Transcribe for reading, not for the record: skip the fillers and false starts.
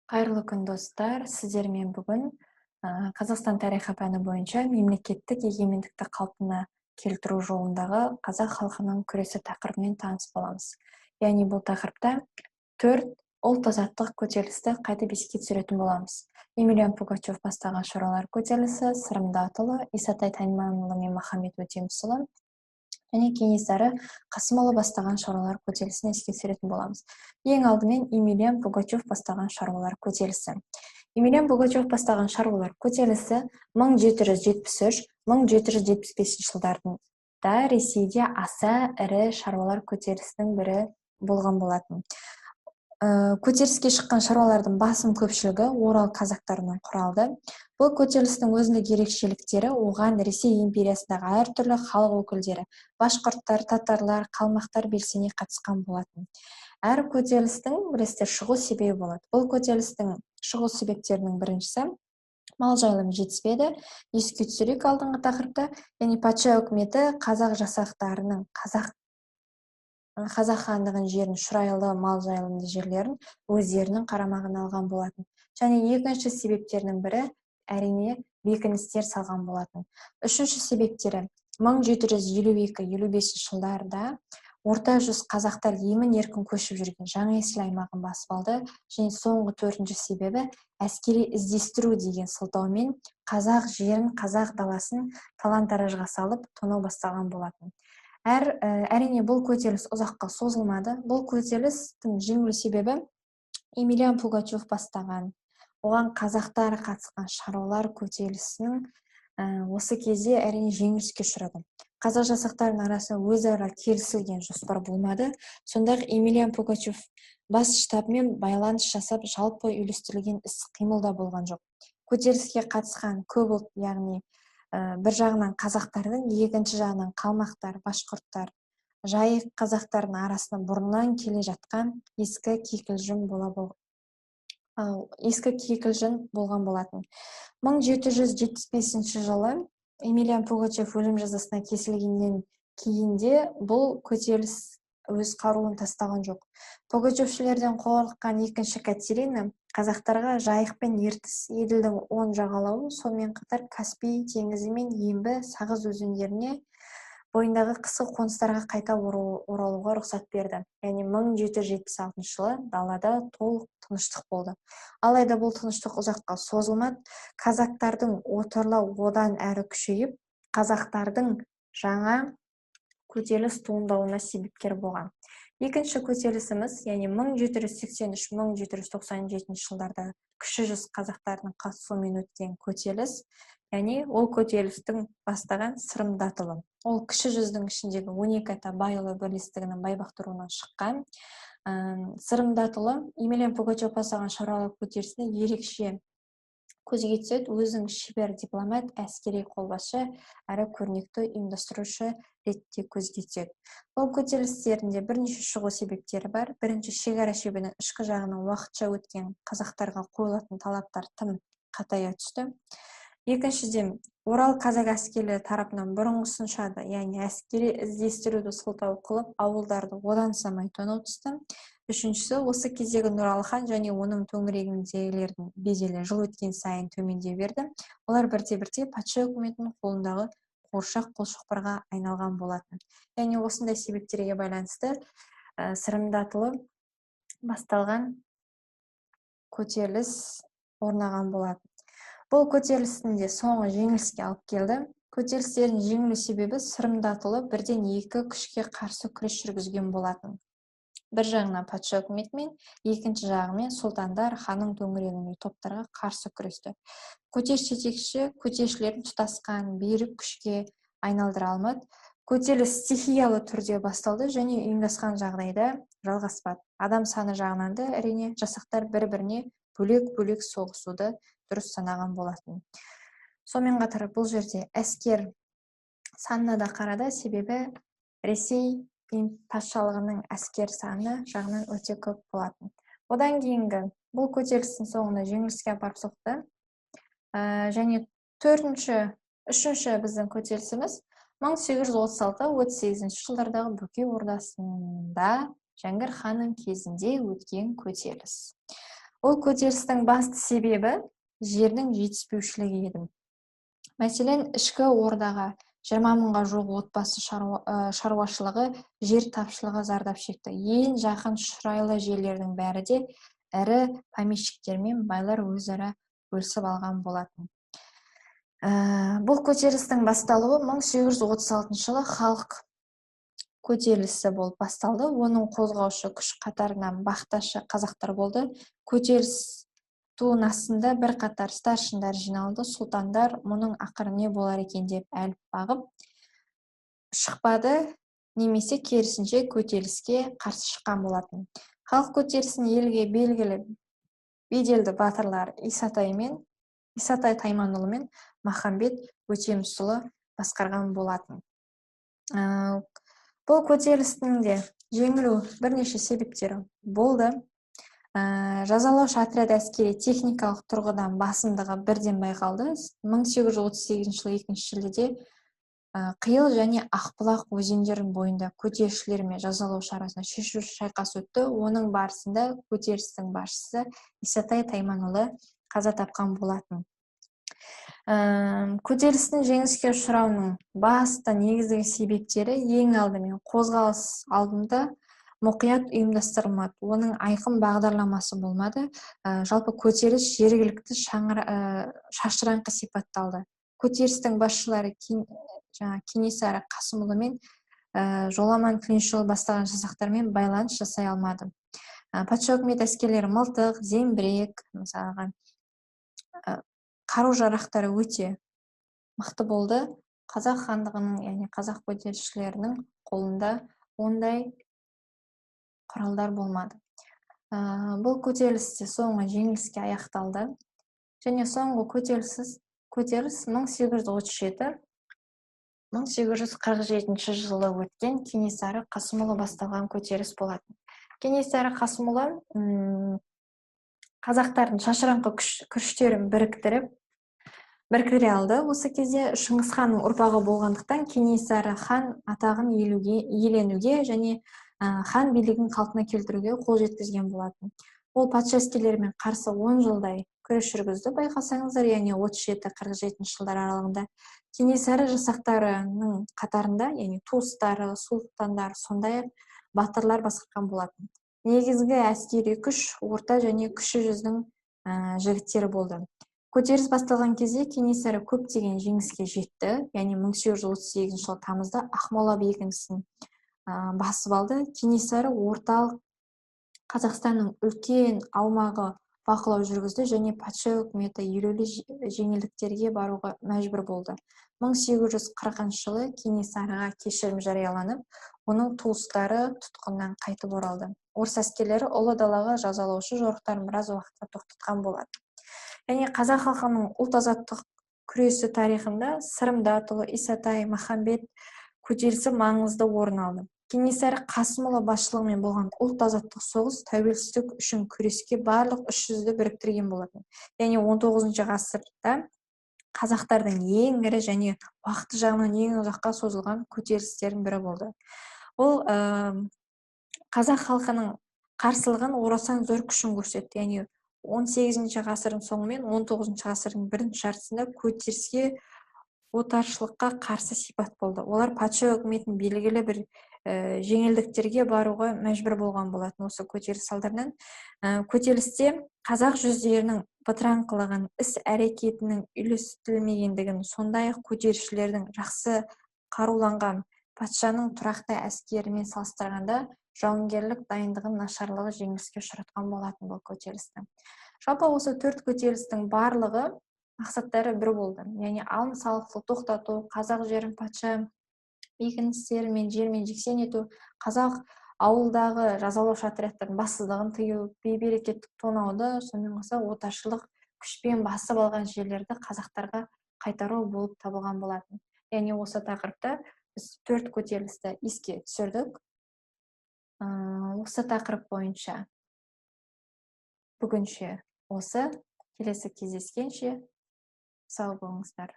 Қайырлы күн достар, сіздермен бүгін Қазақстан тарихы пәні бойынша мемлекеттік егемендікті қалпына келтіру жолындағы қазақ халқының күресі тақырыбымен таныс боламыз. Яғни бұл тақырыпта 4 ұлт азаттық көтерілісті қайтып еске түсіретін боламыз. Емельян Пугачев бастаған шаруалар көтерілісі, Сырымды Атұлы, Исатай Тайманұлы мен Махамбет Өтемісұлы және Кенесары Қасымұлы бастаған шаруалар көтерілісін еске түсіретін боламыз. Ең алдымен Емельян Пугачев бастаған шаруалар көтерілісі. Емельян Пугачев бастаған шаруалар көтерілісі 1773-1775 жылдарында Ресейде аса ірі шаруалар көтерілісінің бірі болған болатын. Көтеріліске шыққан шаруалардың басым көпшілігі Орал қазақтарынан құралды. Бұл көтерілістің өзіндік ерекшеліктері оған Ресей империясындағы әртүрлі халық өкілдері, башқұрттар, татарлар, қалмақтар белсене қатысқан болатын. Әр көтерілістің бірісте шығу себебі болады. Бұл көтерілістің шығу себептерінің біріншісі мал жайылым жетіспеді. Еске түсірейік алдыңғы тақырыпта, яғни патша үкіметі қазақ жасақтарының Қазақ хандығын жерін, шұрайлы мал жайылымды жерлерін өздерінің қарамағына алған болатын. Және екінші себептерінің бірі әрине бекіністер салған болатын. Үшінші себептері 1752-55 жылдарда орта жүз қазақтар емін-еркін көшіп жүрген жаңа есіл аймағын басып алды. Және соңғы төртінші себебі әскери іздестіру деген сылтаумен қазақ жерін, қазақ даласын талан-таражға салып тонау бастаған болатын. Әрине бұл көтеріліс ұзаққа созылмады. Бұл көтерілістің жеңілу себебі Емельян Пугачев бастаған, оған қазақтар қатысқан шаруалар көтерілісінің осы кезде әрине жеңіліске ұшырады. Қазақ жасақтарының арасында өзара келісілген жоспар болмады. Сондай-ақ Емельян Пугачев бас штабымен байланыс жасап, жалпы үйлестірілген іс-қимыл да болған жоқ. Көтеріліске қатысқан көп ұлт, яғни бір жағынан қазақтардың, екінші жағынан қалмақтар, башқұрттар, жайық қазақтардың арасында бұрыннан келе жатқан ескі кикілжің болған болатын. 1775 жылы Емельян Пугачев өлім жазасына кесілгеннен кейінде бұл көтеріліс өз қаруын тастаған жоқ. Пугачевшілерден қорыққан екінші Катерина қазақтарға Жайық пен Ертіс, Еділдің оң жағалауын, сонымен қатар Каспий теңізі мен Ембі, Сағыз өзендеріне бойындағы қысқы қоныстарға қайта оралуға рұқсат берді. Яғни 1776 жылы далада толық тыныштық болды. Алайда бұл тыныштық ұзаққа созылмады. Қазақтардың отарлау одан әрі күшейіп, қазақтардың жаңа көтеріліс туындауына себепкер болған. Екінші көтерілісіміз, яғни 1783-1797 жылдарда кіші жүз қазақтарының қатысуымен өткен көтеріліс, яғни ол көтерілістің бастаған Сырымды Атұлы. Ол кіші жүздің ішіндегі 12 ата байұлы бірлестігінің байбақты руынан шыққан. Сырымды Атұлы Емельян Пугачев бастаған шаруалар көтерілісіне ерекше көзге түседі. Өзінің шебер дипломат, әскери қолбасшы әрі көрнекті ұйымдастырушы ретінде көзге түседі. Бұл көтерілістерінде бірнеше шығу себептері бар. Бірінші, шекара шебінің ішкі жағының уақытша өткен қазақтарға қойылатын талаптар тым қатая түсті. Екіншіден, Орал қазақ әскерлері тарапынан бұрынғысынша, яғни әскери іздестіруді сылтау қылып, ауылдарды одан самай тонау түсті. Үшіншісі, осы кездегі Нұралы хан және оның төңірегіндегілердің беделі жыл өткен сайын төмендей берді. Олар бірте-бірте патша үкіметінің қолындағы қуыршақ қолшоқпарға айналған болатын. Яғни осындай себептерге байланысты Сырымды Атұлы басталған көтеріліс орнаған болатын. Бұл көтерілістің де соңғы жеңіліске алып келді. Көтерілістердің жеңілу себебі Сырымды Атұлы бірден екі күшке қарсы күрес жүргізген болатын. Бір жағынан патша үкіметімен, екінші жағымен сұлтандар ханның төңірегіндегі топтарға қарсы күресті. Көтеріліс жетекшісі көтерілісшілердің тұтасқан берік күшке айналдыра алмады. Көтеріліс стихиялы түрде басталды және ұйымдасқан жағдайда жалғаспады. Адам саны жағынан да әрине жасақтар бір-біріне бөлек-бөлек соғысуды дұрыс санаған болатын. Сонымен қатар бұл жерде әскер санына да қарады, себебі Ресей патшалығының әскер саны жағынан өте көп болатын. Одан кейінгі бұл көтерілістің соңында жеңіліске апарып соқты. Және үшінші біздің көтерілісіміз 1836-38 жылдардағы Бөкей Ордасында Жәңгір ханның кезінде өткен көтеріліс. Ол көтерілістің басты себебі жердің жетіспеушілігі еді. Мәселен, ішкі ордаға 20 мыңға жуық отбасы шаруашылығы жер тапшылығы зардап шекті. Ең жақын шұрайлы жерлердің бәрі де ірі помещиктер мен байлар өзара бөлісіп алған болатын. Бұл көтерілістің басталуы 1836 жылы халық көтерілісі болып басталды. Оның қозғаушы күш қатарынан бақташы қазақтар болды. Көтеріліс туын бір қатар старшындар жиналды. Сұлтандар мұның ақыры не болар екен деп әліп бағып шықпады, немесе керісінше көтеріліске қарсы шыққан болатын. Халық көтерілісін елге белгілі беделді батырлар Исатай Тайманұлы мен Махамбет Өтемісұлы басқарған болатын. Бұл көтерілістің де жеңілу бірнеше себептері болды. Жазалаушы отряд әскери техникалық тұрғыдан басымдығы бірден байқалды. 1838 жылы 2 шілдеде Қиыл және Ақбұлақ өзендерінің бойында көтерілісшілер мен жазалаушы арасында шешуші шайқас өтті. Оның барысында көтерілістің басшысы Исатай Тайманұлы қаза тапқан болатын. Көтерілістің жеңіске ұшырауының басты негізгі себептері ең алдымен қозғалыс алдында мұқият ұйымдастырылмады. Оның айқын бағдарламасы болмады. Жалпы көтеріліс жергілікті шашыраңқы сипатталды. Көтерілістің басшылары Кенесары Қасымұлы мен Жоламан Түленшұлы бастаған жасақтармен байланыс жасай алмады. Патша үкімет әскерлері мылтық, зеңбірек, мысалға қару-жарақтары өте мықты болды. Қазақ хандығының, яғни қазақ көтерілісшілерінің қолында ондай құралдар болмады. Бұл көтерілісте соңғы жеңіліске аяқталды. Және соңғы көтеріліс 1837-1847 жылы өткен Кенесары Қасымұлы басталған көтеріліс болатын. Кенесары Қасымұлы қазақтардың шашыраңқы күштерін біріктіре алды. Осы кезде Шыңғыс ханның ұрпағы болғандықтан Кенесары хан атағын иеленуге және хан билігін қалпына келтіруге қол жеткізген болатын. Ол патша әскерлерімен қарсы 10 жылдай күрес жүргізді. Байқасаңыздар, яғни 37-47 жылдар аралығында Кенесары жасақтарының қатарында, яғни туыстары, сұлтандар, сондай батырлар басқарған болатын. Негізгі әскери күш орта және кіші жүздің жігіттері болды. Көтеріліс басталған кезде Кенесары көптеген жеңіске жетті. Яғни 1838 жылы тамызда Ақмола бекінісін басып алды. Кенесары орталық Қазақстанның үлкен аумағы бақылау жүргізді және патша үкіметі елеулі жеңілдіктерге баруға мәжбүр болды. 1840 жылы Кенесарыға кешірім жарияланып, оның туыстары тұтқыннан қайтып оралды. Орыс әскерлері ұлы далаға жазалаушы жорықтарын біраз уақытқа тоқтатқан болады. Яғни қазақ халқының ұлт-азаттық күресі тарихында Сырымдатұлы, Исатай, Махамбет көтерілісі маңызды орын алды. Кенесары Қасымұлы басшылығымен болған ұлт-азаттық соғыс тәуелсіздік үшін күреске барлық үш жүзді біріктірген болатын. Яғни 19 ғасырда қазақтардың ең ірі және уақыты жағынан ең ұзаққа созылған көтерілістердің бірі болды. Ол қазақ халқының қарсылығын орасан зор күшін көрсетті. Яғни 18 ғасырдың соңы мен 19 ғасырдың бірінші жартысында көтеріліске отаршылыққа қарсы сипат болды. Олар патша үкіметін белгілі бір жеңілдіктерге баруға мәжбүр болған болатын. Осы көтеріліс салдарынан көтерілісте қазақ жүздерінің бытыраңқылығын, іс-әрекетінің үйлестірілмегендігін, сондай-ақ көтерілісшілердің жақсы қаруланған патшаның тұрақты әскерімен салыстырғанда жауынгерлік дайындығын нашарлығы жеңіліске ұшыратқан болатын бұл көтерілістің. Жалпы осы төрт көтерілістің барлығы мақсаттары бір болды. Яғни алым салықты тоқтату, қазақ жерін патша бекіністері мен жермен жексен ету, қазақ ауылдағы жазалаушы отрядтардың бассыздығын тыю, бейберекеттік тонауды, сонымен қоса отаршылық күшпен басып алған жерлерді қазақтарға қайтару болып табылған болатын. Яғни осы тақырыпта біз төрт көтерілісті еске түсірдік. Осы тақырып бойынша бүгінше осы. Келесі кездескенше сау болыңыздар.